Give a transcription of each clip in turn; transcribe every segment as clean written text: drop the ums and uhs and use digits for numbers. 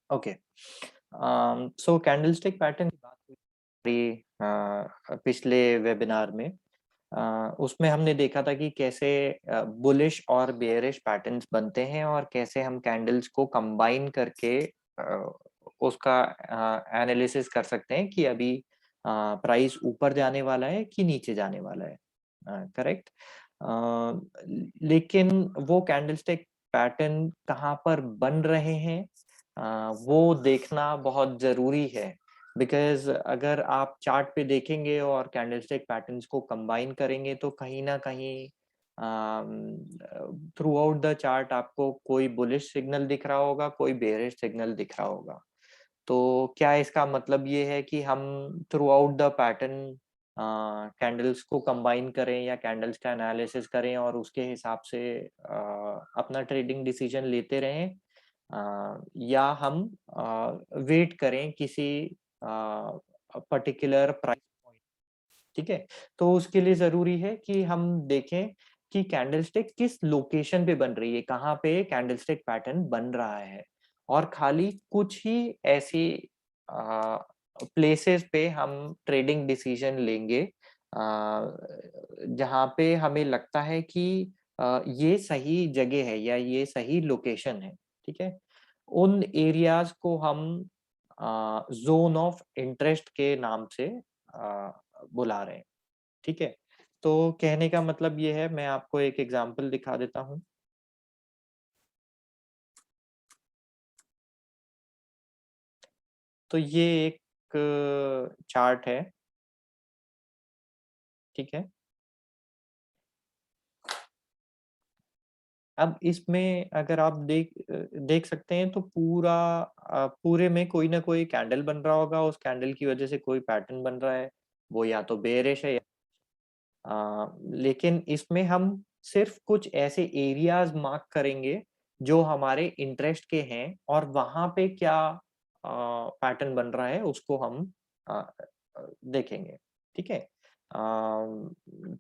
Okay. सो candlestick pattern की बात हुई पिछले वेबिनार में। उसमें हमने देखा था कि कैसे बुलिश और बेयरिश पैटर्न्स बनते हैं और कैसे हम कैंडल्स को कंबाइन करके उसका एनालिसिस कर सकते हैं कि अभी प्राइस ऊपर जाने वाला है कि नीचे जाने वाला है। करेक्ट। लेकिन वो कैंडलस्टिक पैटर्न कहाँ पर बन रहे हैं वो देखना बहुत जरूरी है। बिकॉज अगर आप चार्ट पे देखेंगे और कैंडलस्टिक पैटर्न्स को कंबाइन करेंगे तो कहीं ना कहीं थ्रू आउट द चार्ट आपको कोई बुलिश सिग्नल दिख रहा होगा, कोई बेयरिश सिग्नल दिख रहा होगा। तो क्या इसका मतलब ये है कि हम through out the pattern candles को कंबाइन करें या कैंडल्स का एनालिसिस करें और उसके हिसाब से अपना ट्रेडिंग डिसीजन लेते रहें, या हम वेट करें किसी पर्टिकुलर प्राइस पॉइंट। ठीक है। तो उसके लिए जरूरी है कि हम देखें कि कैंडलस्टिक किस लोकेशन पे बन रही है, कहाँ पे कैंडलस्टिक पैटर्न बन रहा है। और खाली कुछ ही ऐसी प्लेसेस पे हम ट्रेडिंग डिसीजन लेंगे जहाँ पे हमें लगता है कि ये सही जगह है या ये सही लोकेशन है। ठीक है। उन एरियाज को हम जोन ऑफ इंटरेस्ट के नाम से बुला रहे हैं। ठीक है। तो कहने का मतलब ये है, मैं आपको एक एग्जांपल दिखा देता हूँ। तो ये एक चार्ट है। ठीक है। अब इसमें अगर आप देख सकते हैं तो पूरे में कोई ना कोई कैंडल बन रहा होगा, उस कैंडल की वजह से कोई पैटर्न बन रहा है। वो या तो बेयरिश है या लेकिन इसमें हम सिर्फ कुछ ऐसे एरियाज मार्क करेंगे जो हमारे इंटरेस्ट के हैं और वहां पे क्या पैटर्न बन रहा है उसको हम देखेंगे। ठीक है।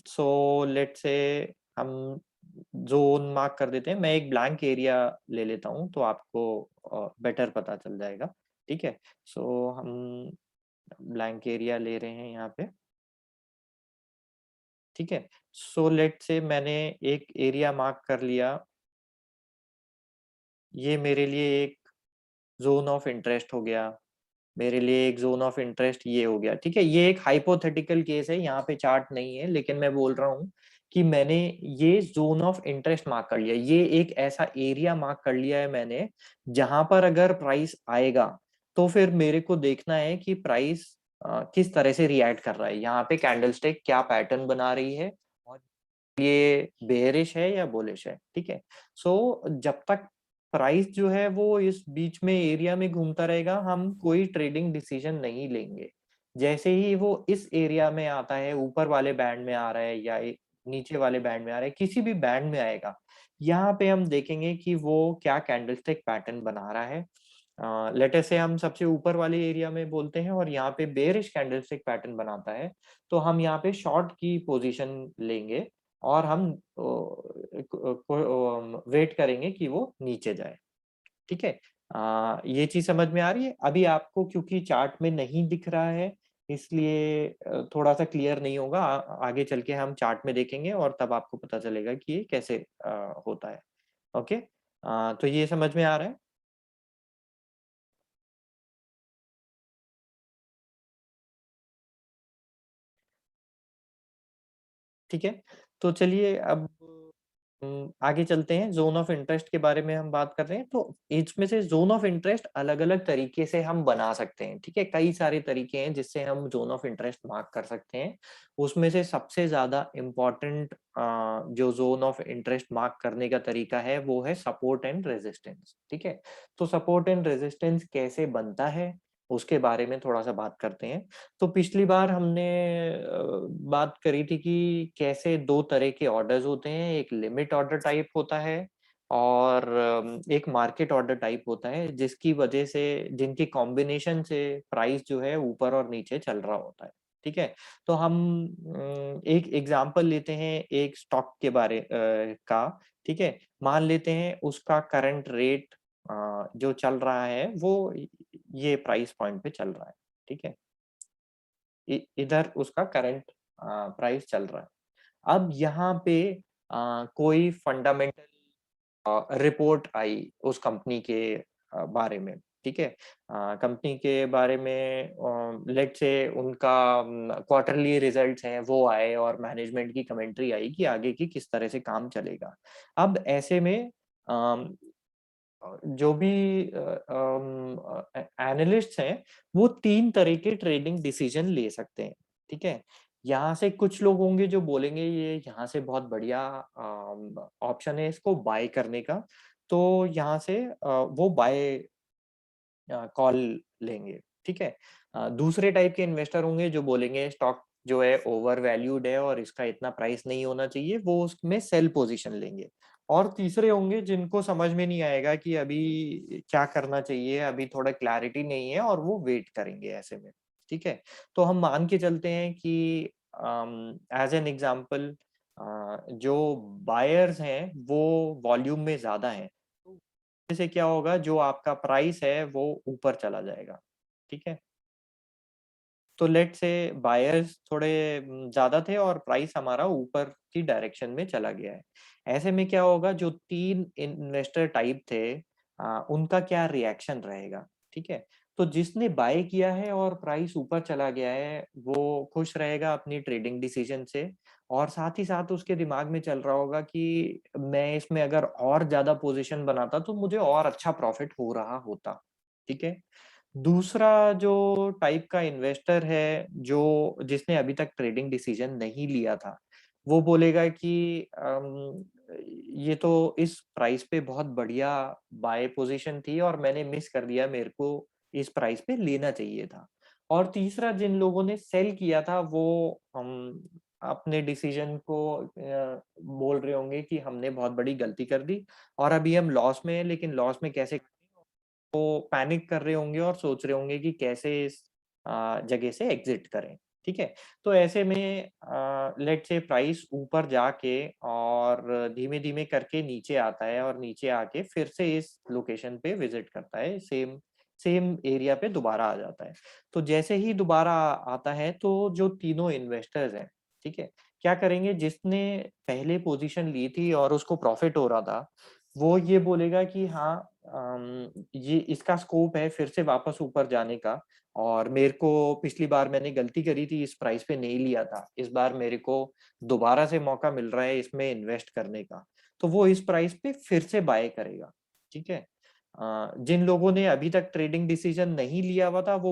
सो लेट्स से हम जोन मार्क कर देते हैं। मैं एक ब्लैंक एरिया ले लेता हूं तो आपको बेटर पता चल जाएगा। ठीक है। सो हम ब्लैंक एरिया ले रहे हैं यहाँ पे। ठीक है। सो लेट से मैंने एक एरिया मार्क कर लिया। ये मेरे लिए एक जोन ऑफ इंटरेस्ट हो गया। मेरे लिए एक जोन ऑफ इंटरेस्ट ये हो गया। ठीक है। ये एक हाइपोथेटिकल केस है, यहाँ पे चार्ट नहीं है, लेकिन मैं बोल रहा हूँ कि मैंने ये जोन ऑफ इंटरेस्ट मार्क कर लिया। ये एक ऐसा एरिया मार्क कर लिया है मैंने जहां पर अगर प्राइस आएगा तो फिर मेरे को देखना है कि प्राइस किस तरह से रिएक्ट कर रहा है, यहाँ पे कैंडलस्टिक क्या पैटर्न बना रही है और ये बेयरिश है या बुलिश है। ठीक है। सो जब तक प्राइस जो है वो इस बीच में एरिया में घूमता रहेगा हम कोई ट्रेडिंग डिसीजन नहीं लेंगे। जैसे ही वो इस एरिया में आता है, ऊपर वाले बैंड में आ रहा है या नीचे वाले बैंड में आ रहा है, किसी भी बैंड में आएगा, यहाँ पे हम देखेंगे कि वो क्या कैंडलस्टिक पैटर्न बना रहा है। लेटर से हम सबसे ऊपर वाले एरिया में बोलते हैं और यहाँ पे बेयरिश कैंडलस्टिक पैटर्न बनाता है तो हम यहाँ पे शॉर्ट की पोजीशन लेंगे और हम वेट करेंगे कि वो नीचे जाए। ठीक है। ये चीज समझ में आ रही है? अभी आपको क्योंकि चार्ट में नहीं दिख रहा है इसलिए थोड़ा सा क्लियर नहीं होगा। आगे चल के हम चार्ट में देखेंगे और तब आपको पता चलेगा कि ये कैसे होता है। ओके। तो ये समझ में आ रहा है? ठीक है। तो चलिए अब आगे चलते हैं। जोन ऑफ इंटरेस्ट के बारे में हम बात कर रहे हैं तो इसमें से जोन ऑफ इंटरेस्ट अलग अलग तरीके से हम बना सकते हैं। ठीक है। कई सारे तरीके हैं जिससे हम जोन ऑफ इंटरेस्ट मार्क कर सकते हैं। उसमें से सबसे ज्यादा इम्पोर्टेंट जो जोन ऑफ इंटरेस्ट मार्क करने का तरीका है वो है सपोर्ट एंड रेजिस्टेंस। ठीक है। तो सपोर्ट एंड रेजिस्टेंस कैसे बनता है उसके बारे में थोड़ा सा बात करते हैं। तो पिछली बार हमने बात करी थी कि कैसे दो तरह के ऑर्डर्स होते हैं, एक लिमिट ऑर्डर टाइप होता है और एक मार्केट ऑर्डर टाइप होता है, जिसकी वजह से जिनके कॉम्बिनेशन से प्राइस जो है ऊपर और नीचे चल रहा होता है। ठीक है। तो हम एक एग्जांपल लेते हैं एक स्टॉक के बारे का। ठीक है। मान लेते हैं उसका करंट रेट जो चल रहा है वो ये प्राइस पॉइंट पे चल रहा है, ठीक है। इधर उसका करंट प्राइस चल रहा है। अब यहाँ पे कोई फंडामेंटल रिपोर्ट आई उस कंपनी के बारे में, ठीक है। कंपनी के बारे में लेट्स से उनका क्वार्टरली रिजल्ट्स हैं वो आए और मैनेजमेंट की कमेंट्री आई कि आगे की किस तरह से काम चलेगा। अब ऐसे में जो भी एनालिस्ट्स हैं वो 3 तरह के ट्रेडिंग डिसीजन ले सकते हैं, ठीक है। यहाँ से कुछ लोग होंगे जो बोलेंगे ये यहाँ से बहुत बढ़िया ऑप्शन है इसको बाय करने का, तो यहाँ से वो बाय कॉल लेंगे, ठीक है। दूसरे टाइप के इन्वेस्टर होंगे जो बोलेंगे स्टॉक जो है ओवर वैल्यूड है और इसका इतना प्राइस नहीं होना चाहिए, वो उसमें सेल पोजीशन लेंगे। और तीसरे होंगे जिनको समझ में नहीं आएगा कि अभी क्या करना चाहिए, अभी थोड़ा क्लैरिटी नहीं है और वो वेट करेंगे ऐसे में, ठीक है। तो हम मान के चलते हैं कि एज एन एग्जांपल जो बायर्स हैं वो वॉल्यूम में ज्यादा हैं, से क्या होगा जो आपका प्राइस है वो ऊपर चला जाएगा, ठीक है। तो लेट से बायर्स थोड़े ज्यादा थे और प्राइस हमारा ऊपर की डायरेक्शन में चला गया है। ऐसे में क्या होगा जो 3 इन्वेस्टर टाइप थे उनका क्या रिएक्शन रहेगा, ठीक है। तो जिसने बाय किया है और प्राइस ऊपर चला गया है वो खुश रहेगा अपनी ट्रेडिंग डिसीजन से, और साथ ही साथ उसके दिमाग में चल रहा होगा कि मैं इसमें अगर और ज्यादा पोजीशन बनाता तो मुझे और अच्छा प्रॉफिट हो रहा होता, ठीक है। दूसरा जो टाइप का इन्वेस्टर है जो जिसने अभी तक ट्रेडिंग डिसीजन नहीं लिया था, वो बोलेगा कि ये तो इस प्राइस पे बहुत बढ़िया बाय पोजीशन थी और मैंने मिस कर दिया, मेरे को इस प्राइस पे लेना चाहिए था। और तीसरा जिन लोगों ने सेल किया था वो हम अपने डिसीजन को बोल रहे होंगे कि हमने बहुत बड़ी गलती कर दी और अभी हम लॉस में हैं, लेकिन लॉस में कैसे पैनिक कर रहे होंगे और सोच रहे होंगे कि कैसे इस जगह से एग्जिट करें, ठीक है। तो ऐसे में लेट से प्राइस ऊपर जाके और धीमे धीमे करके नीचे आता है और नीचे आके फिर से इस लोकेशन पे विजिट करता है, सेम सेम एरिया पे दोबारा आ जाता है। तो जैसे ही दोबारा आता है तो जो तीनों इन्वेस्टर्स हैं, ठीक है, क्या करेंगे, जिसने पहले पोजीशन ली थी और उसको प्रॉफिट हो रहा था वो ये बोलेगा कि हाँ ये इसका स्कोप है फिर से वापस ऊपर जाने का, और मेरे को पिछली बार मैंने गलती करी थी, इस प्राइस पे नहीं लिया था, इस बार मेरे को दोबारा से मौका मिल रहा है इसमें इन्वेस्ट करने का, तो वो इस प्राइस पे फिर से बाय करेगा, ठीक है। जिन लोगों ने अभी तक ट्रेडिंग डिसीजन नहीं लिया हुआ था वो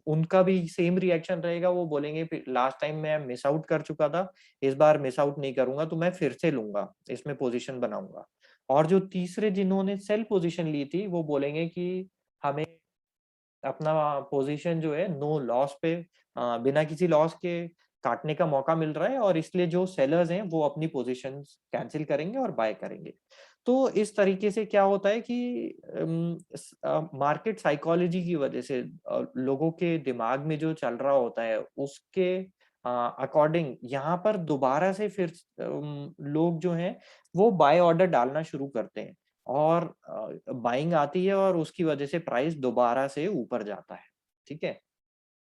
उनका भी सेम रिएक्शन रहेगा, वो बोलेंगे लास्ट टाइम मैं मिस आउट कर चुका था, इस बार मिस आउट नहीं करूंगा तो मैं फिर से लूंगा, इसमें पोजीशन बनाऊंगा। और जो तीसरे जिन्होंने सेल पोजीशन ली थी वो बोलेंगे कि हमें अपना पोजीशन जो है नो लॉस पे बिना किसी लॉस के काटने का मौका मिल रहा है, और इसलिए जो सेलर्स हैं वो अपनी पोजीशन कैंसिल करेंगे और बाय करेंगे। तो इस तरीके से क्या होता है कि मार्केट साइकोलॉजी की वजह से लोगों के दिमाग में जो चल रहा होता है उसके अकॉर्डिंग यहाँ पर दोबारा से फिर लोग जो हैं वो बाय ऑर्डर डालना शुरू करते हैं और बाइंग आती है और उसकी वजह से प्राइस दोबारा से ऊपर जाता है, ठीक है।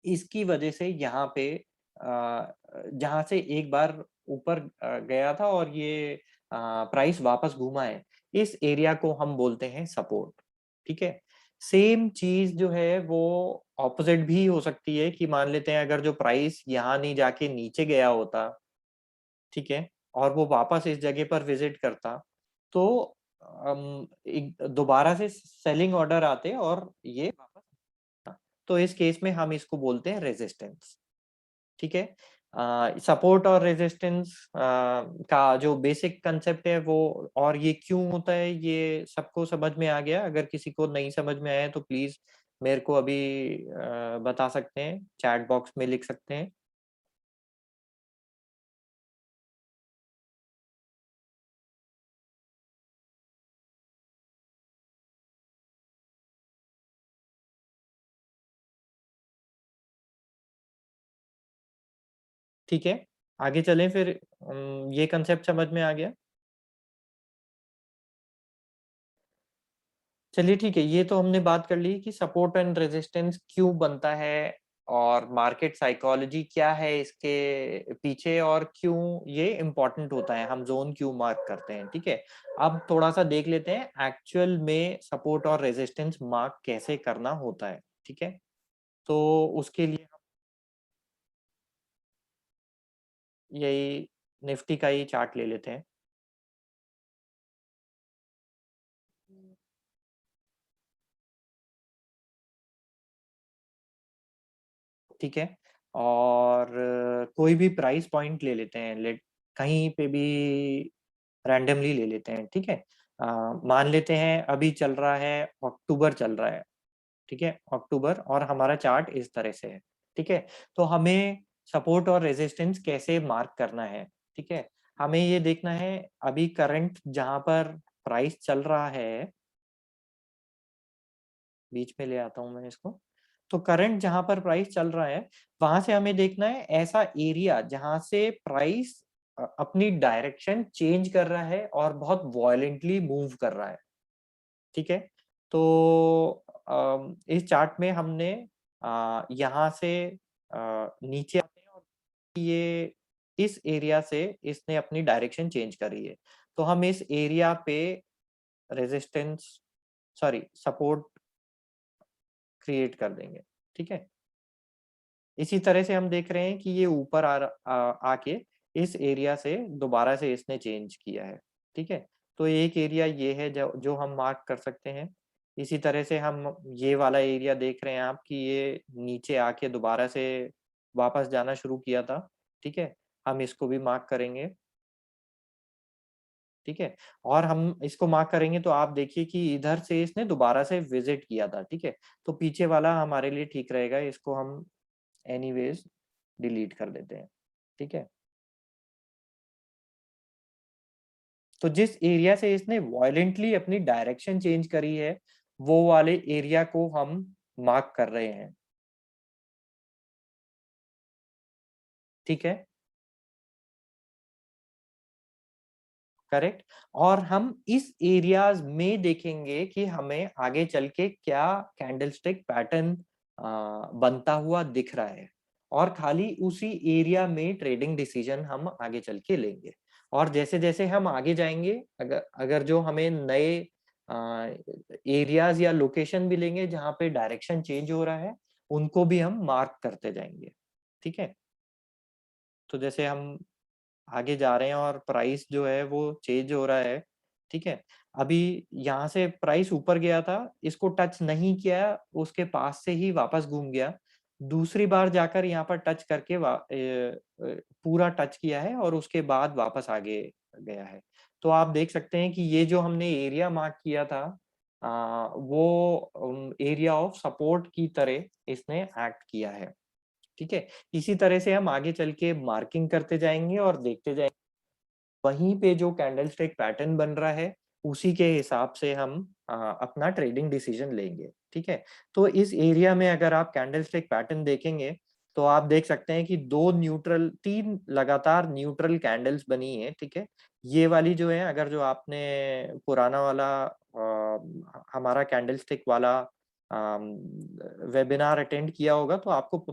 इसकी वजह से यहाँ पे जहाँ से एक बार ऊपर गया था और ये प्राइस वापस घूमा है, इस एरिया को हम बोलते हैं सपोर्ट, ठीक है। सेम चीज जो है वो ऑपोजिट भी हो सकती है कि मान लेते हैं अगर जो प्राइस यहाँ नहीं जाके नीचे गया होता, ठीक है, और वो वापस इस जगह पर विजिट करता, तो एक दोबारा से सेलिंग ऑर्डर आते और ये वापस, तो इस केस में हम इसको बोलते हैं रेजिस्टेंस, ठीक है। सपोर्ट और रेजिस्टेंस का जो बेसिक कंसेप्ट है वो, और ये क्यों होता है ये सबको समझ में आ गया, अगर किसी को नहीं समझ में आया तो प्लीज मेरे को अभी बता सकते हैं, चैट बॉक्स में लिख सकते हैं। ठीक है, आगे चलें फिर। ये कंसेप्ट समझ में आ गया। चलिए ठीक है, ये तो हमने बात कर ली कि सपोर्ट एंड रेजिस्टेंस क्यों बनता है और मार्केट साइकोलॉजी क्या है इसके पीछे और क्यों ये इम्पोर्टेंट होता है, हम जोन क्यों मार्क करते हैं। ठीक है, अब थोड़ा सा देख लेते हैं एक्चुअल में सपोर्ट और रेजिस्टेंस मार्क कैसे करना होता है। ठीक है, तो उसके लिए हम यही निफ्टी का ही चार्ट ले लेते हैं। ठीक है, और कोई भी प्राइस पॉइंट ले लेते हैं, लेट कहीं पे भी रैंडमली ले लेते हैं। ठीक है, मान लेते हैं अभी चल रहा है, अक्टूबर चल रहा है। ठीक है, अक्टूबर, और हमारा चार्ट इस तरह से है। ठीक है, तो हमें सपोर्ट और रेजिस्टेंस कैसे मार्क करना है। ठीक है, हमें ये देखना है अभी करंट जहां पर प्राइस चल रहा है, बीच में ले आता हूं मैं इसको। तो करंट जहां पर प्राइस चल रहा है, वहां से हमें देखना है ऐसा एरिया जहां से प्राइस अपनी डायरेक्शन चेंज कर रहा है और बहुत वॉयलेंटली मूव कर रहा है। ठीक है, तो इस चार्ट में हमने यहाँ से नीचे आते हैं और ये इस एरिया से इसने अपनी डायरेक्शन चेंज करी है, तो हम इस एरिया पे रेजिस्टेंस, सॉरी, सपोर्ट क्रिएट कर देंगे। ठीक है, इसी तरह से हम देख रहे हैं कि ये ऊपर आके इस एरिया से दोबारा से इसने चेंज किया है। ठीक है, तो एक एरिया ये है जो जो हम मार्क कर सकते हैं। इसी तरह से हम ये वाला एरिया देख रहे हैं आप कि ये नीचे आके दोबारा से वापस जाना शुरू किया था। ठीक है, हम इसको भी मार्क करेंगे। ठीक है, और हम इसको मार्क करेंगे तो आप देखिए कि इधर से इसने दोबारा से विजिट किया था। ठीक है, तो पीछे वाला हमारे लिए ठीक रहेगा, इसको हम एनीवेज डिलीट कर देते हैं। ठीक है, तो जिस एरिया से इसने वायलेंटली अपनी डायरेक्शन चेंज करी है, वो वाले एरिया को हम मार्क कर रहे हैं। ठीक है, करेक्ट, और हम इस एरियाज में देखेंगे कि हमें आगे चल के क्या कैंडलस्टिक पैटर्न बनता हुआ दिख रहा है, और खाली उसी एरिया में ट्रेडिंग डिसीजन हम आगे चल के लेंगे। और जैसे जैसे हम आगे जाएंगे, अगर अगर जो हमें नए एरियाज या लोकेशन भी लेंगे जहाँ पे डायरेक्शन चेंज हो रहा है, उनको भी हम मार्क करते जाएंगे। ठीक है, तो जैसे हम आगे जा रहे हैं और प्राइस जो है वो चेंज हो रहा है। ठीक है, अभी यहाँ से प्राइस ऊपर गया था, इसको टच नहीं किया, उसके पास से ही वापस घूम गया। दूसरी बार जाकर यहाँ पर टच करके पूरा टच किया है और उसके बाद वापस आगे गया है। तो आप देख सकते हैं कि ये जो हमने एरिया मार्क किया था, वो एरिया ऑफ सपोर्ट की तरह इसने एक्ट किया है। ठीक है, इसी तरह से हम आगे चल के मार्किंग करते जाएंगे और देखते जाएंगे वहीं पे जो कैंडलस्टिक पैटर्न बन रहा है, उसी के हिसाब से हम अपना ट्रेडिंग डिसीजन लेंगे। ठीक है, तो इस एरिया में अगर आप कैंडलस्टिक पैटर्न देखेंगे, तो आप देख सकते हैं कि तीन लगातार न्यूट्रल कैंडल्स बनी है। ठीक है, ये वाली जो है, अगर जो आपने पुराना वाला हमारा कैंडलस्टिक वाला वेबिनार अटेंड किया होगा, तो आपको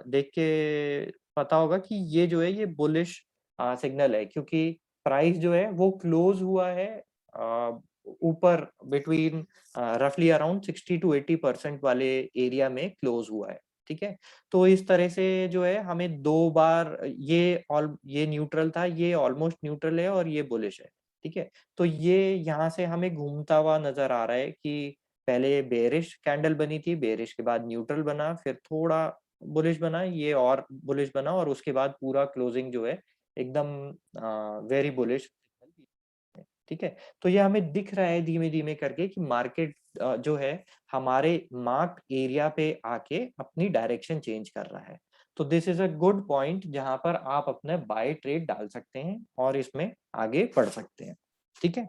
देख के पता होगा कि ये जो है ये बुलिश सिग्नल है, क्योंकि प्राइस जो है वो क्लोज हुआ है ऊपर बिटवीन रफली अराउंड 60 to 80% वाले एरिया में क्लोज हुआ है। ठीक है, तो इस तरह से जो है हमें दो बार ये न्यूट्रल था, ये ऑलमोस्ट न्यूट्रल है और ये बुलिश है। ठीक है, तो ये यहाँ से हमें घूमता हुआ नजर आ रहा है कि पहले बेरिश कैंडल बनी थी, बेरिश के बाद न्यूट्रल बना, फिर थोड़ा बुलिश बना, ये और बुलिश बना, और उसके बाद पूरा क्लोजिंग जो है एकदम वेरी बुलिश। ठीक है, तो ये हमें दिख रहा है धीमे धीमे करके कि मार्केट जो है हमारे मार्क एरिया पे आके अपनी डायरेक्शन चेंज कर रहा है। तो this is a good point जहां पर आप अपने बाय ट्रेड डाल सकते हैं और इसमें आगे बढ़ सकते हैं। ठीक है,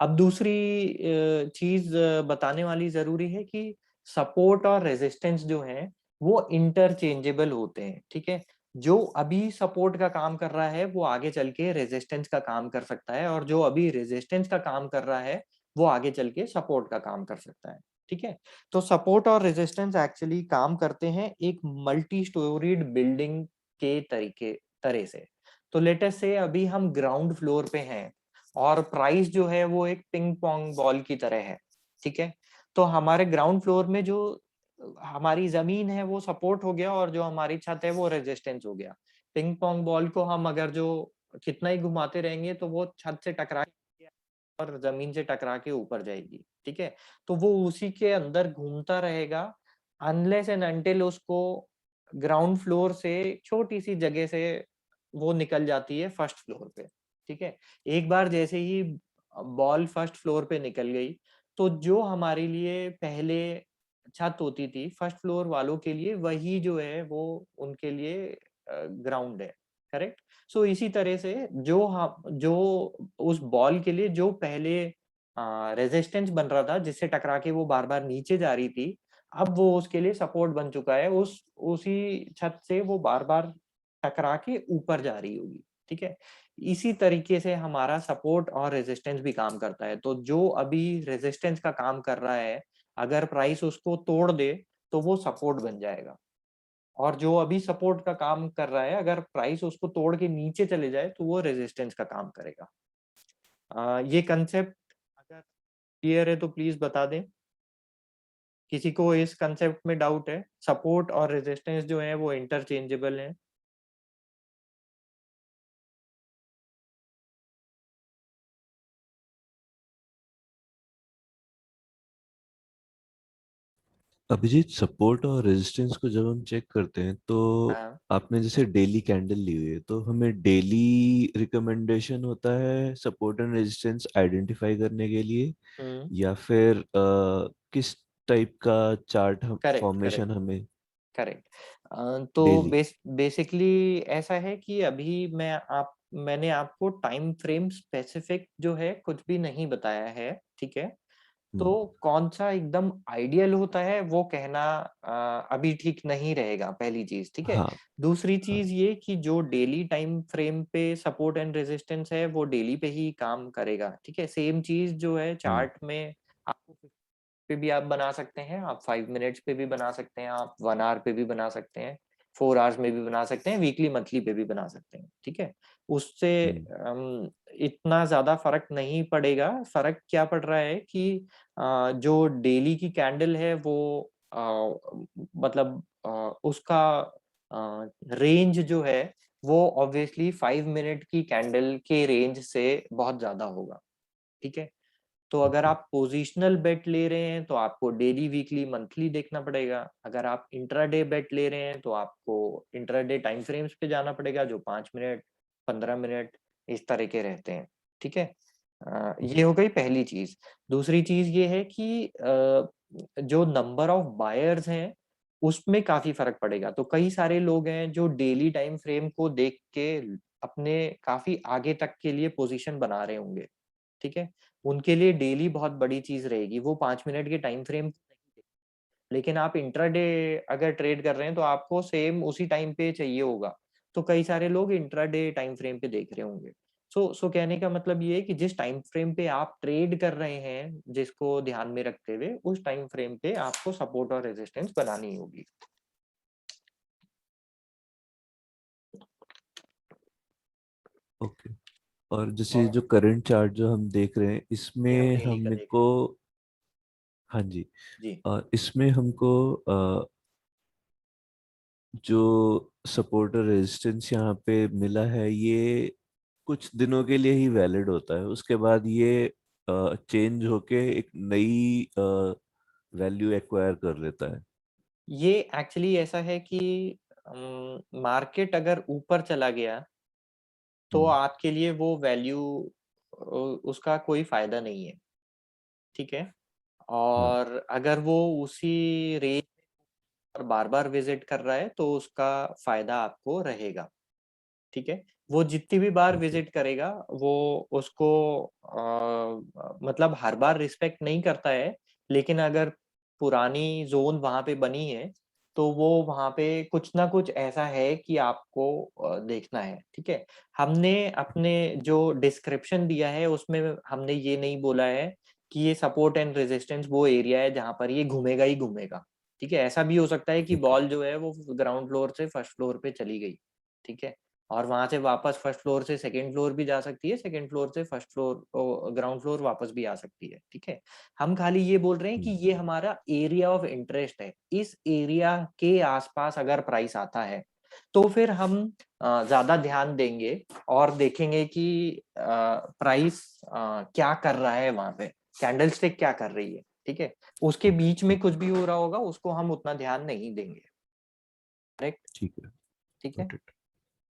अब दूसरी चीज बताने वाली जरूरी है कि सपोर्ट और रेजिस्टेंस जो है वो इंटरचेंजेबल होते हैं। ठीक है, जो अभी सपोर्ट का काम कर रहा है वो आगे चल के रेजिस्टेंस का काम कर सकता है, और जो अभी रेजिस्टेंस का काम कर रहा है वो आगे चल के सपोर्ट का काम कर सकता है। ठीक है, तो सपोर्ट और रेजिस्टेंस एक्चुअली काम करते हैं एक मल्टी स्टोरीड बिल्डिंग के तरह से। तो लेट अस से अभी हम ग्राउंड फ्लोर पे हैं और प्राइस जो है वो एक पिंग पोंग बॉल की तरह है। ठीक है, तो हमारे ग्राउंड फ्लोर में जो हमारी जमीन है वो सपोर्ट हो गया और जो हमारी छत है वो रेजिस्टेंस हो गया। पिंग पोंग बॉल को हम अगर जो कितना ही घुमाते रहेंगे तो वो छत से टकरा के और जमीन से टकरा के ऊपर जाएगी। ठीक है, तो वो उसी के अंदर घूमता रहेगा अनलेस एंड अनटिल उसको ग्राउंड फ्लोर से छोटी सी जगह से वो निकल जाती है फर्स्ट फ्लोर पे। ठीक है, एक बार जैसे ही बॉल फर्स्ट फ्लोर पे निकल गई तो जो हमारे लिए पहले छत होती थी फर्स्ट फ्लोर वालों के लिए वही जो है वो उनके लिए ग्राउंड है। करेक्ट। सो इसी तरह से जो उस बॉल के लिए जो पहले रेजिस्टेंस बन रहा था जिससे टकरा के वो बार बार नीचे जा रही थी, अब वो उसके लिए सपोर्ट बन चुका है। उसी छत से वो बार बार टकरा के ऊपर जा रही होगी। ठीक है, इसी तरीके से हमारा सपोर्ट और रेजिस्टेंस भी काम करता है। तो जो अभी रेजिस्टेंस का काम कर रहा है, अगर प्राइस उसको तोड़ दे तो वो सपोर्ट बन जाएगा। और जो अभी सपोर्ट का काम कर रहा है, अगर प्राइस उसको तोड़ के नीचे चले जाए तो वो रेजिस्टेंस का काम करेगा। ये कंसेप्ट अगर क्लियर है तो प्लीज बता दें। किसी को इस कंसेप्ट में डाउट है? सपोर्ट और रेजिस्टेंस जो है वो इंटरचेंजेबल है। अभिजीत, सपोर्ट और रेजिस्टेंस को जब हम चेक करते हैं तो हाँ। आपने जैसे डेली कैंडल ली हुई है तो हमें डेली रिकमेंडेशन होता है सपोर्ट एंड रेजिस्टेंस आइडेंटिफाई करने के लिए, हम्म। या फिर किस टाइप का चार्ट करेक्ट, फॉर्मेशन करेक्ट, हमें करेक्ट। तो डेली? बेसिकली ऐसा है कि अभी मैंने आपको टाइम फ्रेम स्पेसिफिक जो है कुछ भी नहीं बताया है। ठीक है, तो हम्म। कौन सा एकदम आइडियल होता है वो कहना अभी ठीक नहीं रहेगा, पहली चीज। ठीक है, हाँ। दूसरी हाँ। चीज ये कि जो डेली टाइम फ्रेम पे सपोर्ट एंड रेजिस्टेंस है वो डेली पे ही काम करेगा। ठीक है, सेम चीज जो है हम्म। चार्ट में आपको पे भी आप बना सकते हैं, आप 5 मिनट्स पे भी बना सकते हैं, आप 1 आवर पे भी बना सकते हैं, 4 आवर्स में भी बना सकते हैं, वीकली मंथली पे भी बना सकते हैं। ठीक है, उससे हम्म। इतना ज्यादा फर्क नहीं पड़ेगा। फर्क क्या पड़ रहा है कि जो डेली की कैंडल है वो अ, मतलब उसका रेंज जो है वो ऑब्वियसली 5 मिनट की कैंडल के रेंज से बहुत ज्यादा होगा। ठीक है, तो अगर ओके। आप पोजिशनल बेट ले रहे हैं तो आपको डेली वीकली मंथली देखना पड़ेगा। अगर आप इंट्राडे बेट ले रहे हैं तो आपको इंट्राडे टाइम फ्रेम्स पे जाना पड़ेगा जो 5 मिनट, 15 मिनट इस तरह के रहते हैं। ठीक है, ये ओके। हो गई पहली चीज। दूसरी चीज ये है कि जो नंबर ऑफ बायर्स हैं उसमें काफी फर्क पड़ेगा। तो कई सारे लोग हैं जो डेली टाइम फ्रेम को देख के अपने काफी आगे तक के लिए पोजीशन बना रहे होंगे। ठीक है, उनके लिए डेली बहुत बड़ी चीज रहेगी, वो 5 मिनट के टाइम फ्रेम। लेकिन आप इंट्राडे अगर ट्रेड कर रहे हैं तो आपको सेम उसी टाइम पे चाहिए होगा। तो कई सारे लोग इंट्राडे टाइम फ्रेम पे देख रहे होंगे। सो कहने का मतलब ये है कि जिस टाइम फ्रेम पे आप ट्रेड कर रहे हैं जिसको ध्यान में रखते हुए उस टाइम फ्रेम पे आपको सपोर्ट और रेजिस्टेंस बनानी होगी। ओके। और जैसे और जो करंट चार्ट जो हम देख रहे हैं ये हम इसमें डेली का देख हमको, रहे हैं। हाँ जी, जी, इसमें हमको जो सपोर्ट और रेजिस्टेंस यहाँ पे मिला है ये कुछ दिनों के लिए ही वैलिड होता है, उसके बाद ये चेंज होके एक नई वैल्यू एक्वायर कर लेता है। ये एक्चुअली ऐसा है कि मार्केट अगर ऊपर चला गया तो हम्म। आपके लिए वो वैल्यू उसका कोई फायदा नहीं है। ठीक है, हाँ। और अगर वो उसी रेंज पर बार बार विजिट कर रहा है तो उसका फायदा आपको रहेगा। ठीक है, वो जितनी भी बार ओके। विजिट करेगा वो उसको मतलब हर बार रिस्पेक्ट नहीं करता है। लेकिन अगर पुरानी जोन वहां पे बनी है तो वो वहां पे कुछ ना कुछ ऐसा है कि आपको देखना है। ठीक है, हमने अपने जो डिस्क्रिप्शन दिया है उसमें हमने ये नहीं बोला है कि ये सपोर्ट एंड रेजिस्टेंस वो एरिया है जहां पर ये घूमेगा ही घूमेगा। ठीक है, ऐसा भी हो सकता है कि ठीक है। बॉल जो है वो ग्राउंड फ्लोर से फर्स्ट फ्लोर पे चली गई, ठीक है, और वहां से वापस फर्स्ट फ्लोर से सेकंड फ्लोर भी जा सकती है, सेकंड फ्लोर से फर्स्ट फ्लोर ग्राउंड फ्लोर वापस भी आ सकती है। ठीक है, हम खाली ये बोल रहे हैं कि ये हमारा एरिया ऑफ इंटरेस्ट है, इस एरिया के आसपास अगर प्राइस आता है तो फिर हम ज्यादा ध्यान देंगे और देखेंगे कि प्राइस क्या कर रहा है वहां पे, कैंडलस्टिक क्या कर रही है। ठीक है, उसके बीच में कुछ भी हो रहा होगा उसको हम उतना ध्यान नहीं देंगे। करेक्ट। ठीक है। ठीक है। Got it.